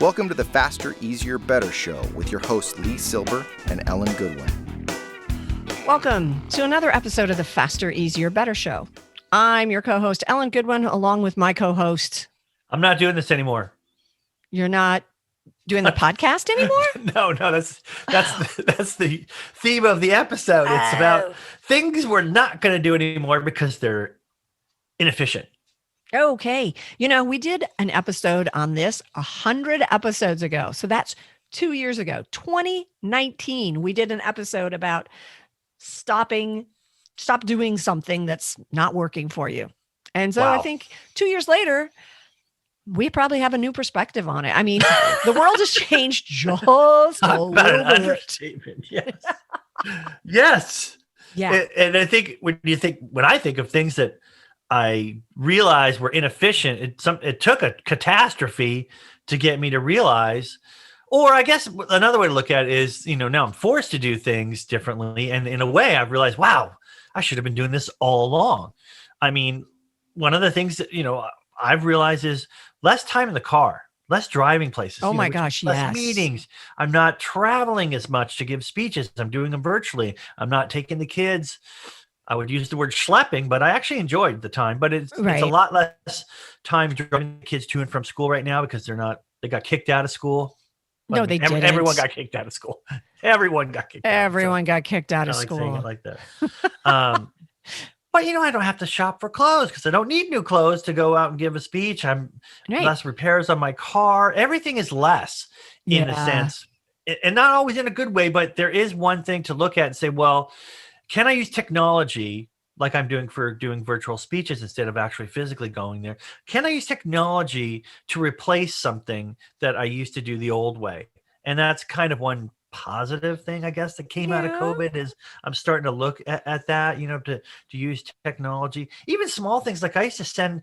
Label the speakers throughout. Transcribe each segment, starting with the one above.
Speaker 1: Welcome to the Faster, Easier, Better show with your hosts Lee Silber and Ellen Goodwin.
Speaker 2: Welcome to another episode of the Faster, Easier, Better show. I'm your co-host Ellen Goodwin, along with my co-host.
Speaker 3: I'm not doing this anymore.
Speaker 2: You're not doing the podcast anymore?
Speaker 3: No, that's the theme of the episode. It's about things we're not going to do anymore because they're inefficient.
Speaker 2: Okay. We did an episode on this 100 episodes ago. So that's 2 years ago, 2019. We did an episode about stop doing something that's not working for you. And so I think 2 years later, we probably have a new perspective on it. I mean, the world has changed just a little bit.
Speaker 3: Understatement. Yes. Yes.
Speaker 2: Yeah.
Speaker 3: And I think when I think of things that I realized were inefficient, it took a catastrophe to get me to realize, or I guess another way to look at it is, now I'm forced to do things differently. And in a way I've realized, wow, I should have been doing this all along. I mean, one of the things that, I've realized is less time in the car, less driving places.
Speaker 2: Oh my gosh.
Speaker 3: Less
Speaker 2: yes.
Speaker 3: meetings. I'm not traveling as much to give speeches. I'm doing them virtually. I'm not taking the kids. I would use the word schlepping, but I actually enjoyed the time. But it's a lot less time driving the kids to and from school right now because they got kicked out of school.
Speaker 2: No, they didn't.
Speaker 3: Everyone got kicked out of school. Everyone got kicked out of
Speaker 2: school.
Speaker 3: Saying it like that. But I don't have to shop for clothes because I don't need new clothes to go out and give a speech. I'm less repairs on my car. Everything is less in a sense, and not always in a good way. But there is one thing to look at and say, well, can I use technology like I'm doing for doing virtual speeches instead of actually physically going there? Can I use technology to replace something that I used to do the old way? And that's kind of one positive thing, I guess, that came out of COVID is I'm starting to look at that, to use technology, even small things. Like I used to send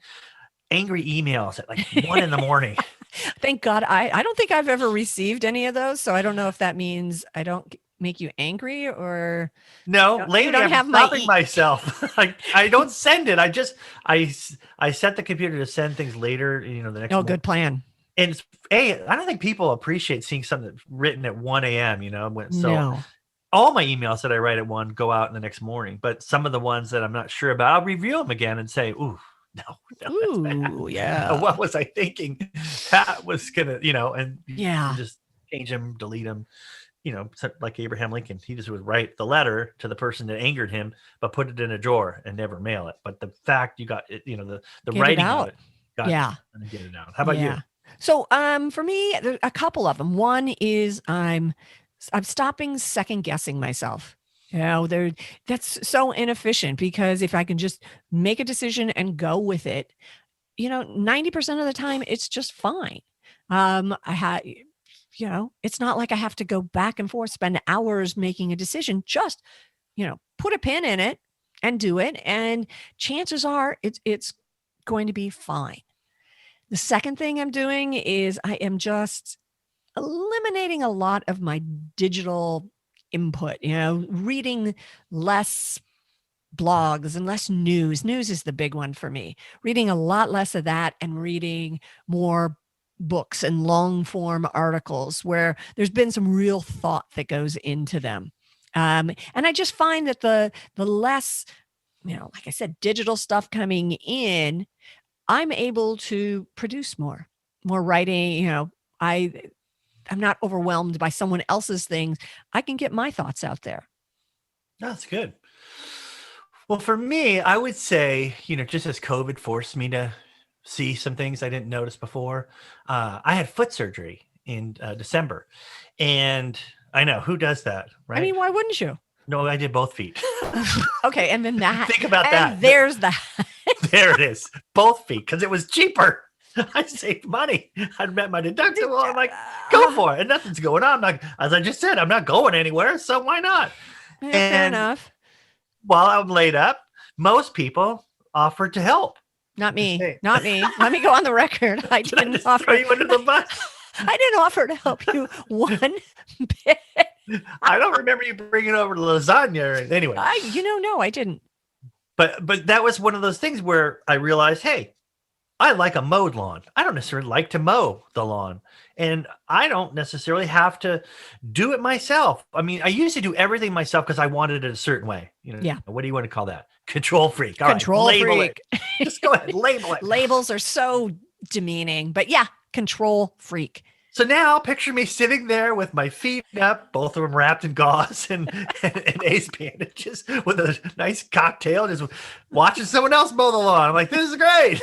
Speaker 3: angry emails at like 1 a.m.
Speaker 2: Thank God. I don't think I've ever received any of those. So I don't know if that means I don't make you angry or
Speaker 3: no. Lately, I'm stopping myself. I don't send it. I set the computer to send things later. The next.
Speaker 2: Oh, good plan.
Speaker 3: And I don't think people appreciate seeing something that's written at 1 a.m. So all my emails that I write at 1 go out in the next morning. But some of the ones that I'm not sure about, I'll review them again and say, "Ooh, no,
Speaker 2: ooh, yeah.
Speaker 3: What was I thinking? That was gonna, and just change them, delete them." Like Abraham Lincoln, he just would write the letter to the person that angered him, but put it in a drawer and never mail it. But the fact you got it, the writing of it, and get it out. How about you?
Speaker 2: So, for me, there's a couple of them. One is I'm stopping second guessing myself. That's so inefficient because if I can just make a decision and go with it, 90% of the time it's just fine. It's not like I have to go back and forth, spend hours making a decision. Just, put a pin in it and do it. And chances are it's going to be fine. The second thing I'm doing is I am just eliminating a lot of my digital input, reading less blogs and less news. News is the big one for me. Reading a lot less of that and reading more books and long form articles where there's been some real thought that goes into them. And I just find that the less, like I said, digital stuff coming in, I'm able to produce more writing. I'm not overwhelmed by someone else's things. I can get my thoughts out there.
Speaker 3: That's good. Well, for me, I would say, just as COVID forced me to see some things I didn't notice before. I had foot surgery in December, and I know who does that, right?
Speaker 2: I mean, why wouldn't you?
Speaker 3: No, I did both feet.
Speaker 2: Okay, and then that.
Speaker 3: Think about that.
Speaker 2: There's that.
Speaker 3: There it is, both feet, because it was cheaper. I saved money. I'd met my deductible. I'm like, go for it, and nothing's going on. As I just said, I'm not going anywhere, so why not?
Speaker 2: Yeah, fair enough.
Speaker 3: While I'm laid up, most people offered to help.
Speaker 2: Not me. Not me. Let me go on the record. I didn't offer.
Speaker 3: Throw you under the bus.
Speaker 2: I didn't offer to help you one bit.
Speaker 3: I don't remember you bringing over lasagna. Anyway,
Speaker 2: no, I didn't.
Speaker 3: But that was one of those things where I realized, hey, I like a mowed lawn. I don't necessarily like to mow the lawn. And I don't necessarily have to do it myself. I mean, I used to do everything myself because I wanted it a certain way.
Speaker 2: Yeah.
Speaker 3: What do you want to call that? Control freak. All
Speaker 2: Control
Speaker 3: right, label
Speaker 2: freak.
Speaker 3: it. Just go ahead, label it.
Speaker 2: Labels are so demeaning, but yeah, control freak.
Speaker 3: So now picture me sitting there with my feet up, both of them wrapped in gauze and ace bandages with a nice cocktail, just watching someone else mow the lawn. I'm like, this is great.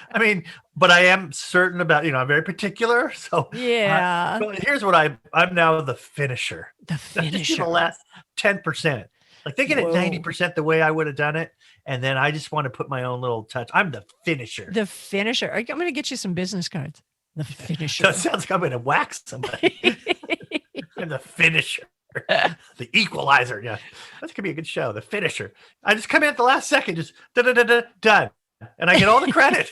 Speaker 3: I mean, but I am certain about, I'm very particular. So
Speaker 2: yeah.
Speaker 3: But here's what I'm now the finisher.
Speaker 2: The finisher.
Speaker 3: The last 10%. Like they get it 90% the way I would have done it. And then I just want to put my own little touch. I'm the finisher.
Speaker 2: The finisher. I'm going to get you some business cards. The finisher.
Speaker 3: That sounds like I'm going to whack somebody. I'm the finisher. The equalizer. Yeah. That could be a good show. The finisher. I just come in at the last second, just done. And I get all the credit.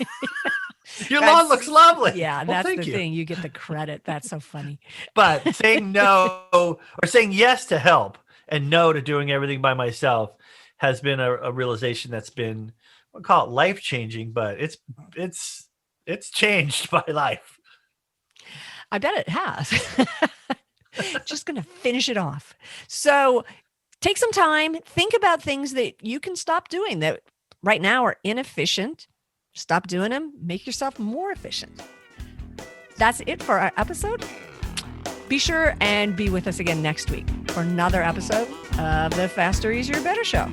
Speaker 3: Your lawn looks lovely.
Speaker 2: Yeah, that's the thing. You get the credit. That's so funny.
Speaker 3: But saying no or saying yes to help and no to doing everything by myself has been a realization that's been, I'll call it life-changing, but it's changed my life.
Speaker 2: I bet it has. Just going to finish it off. So take some time, think about things that you can stop doing that right now are inefficient. Stop doing them, make yourself more efficient. That's it for our episode. Be sure and be with us again next week for another episode of the Faster, Easier, Better Show.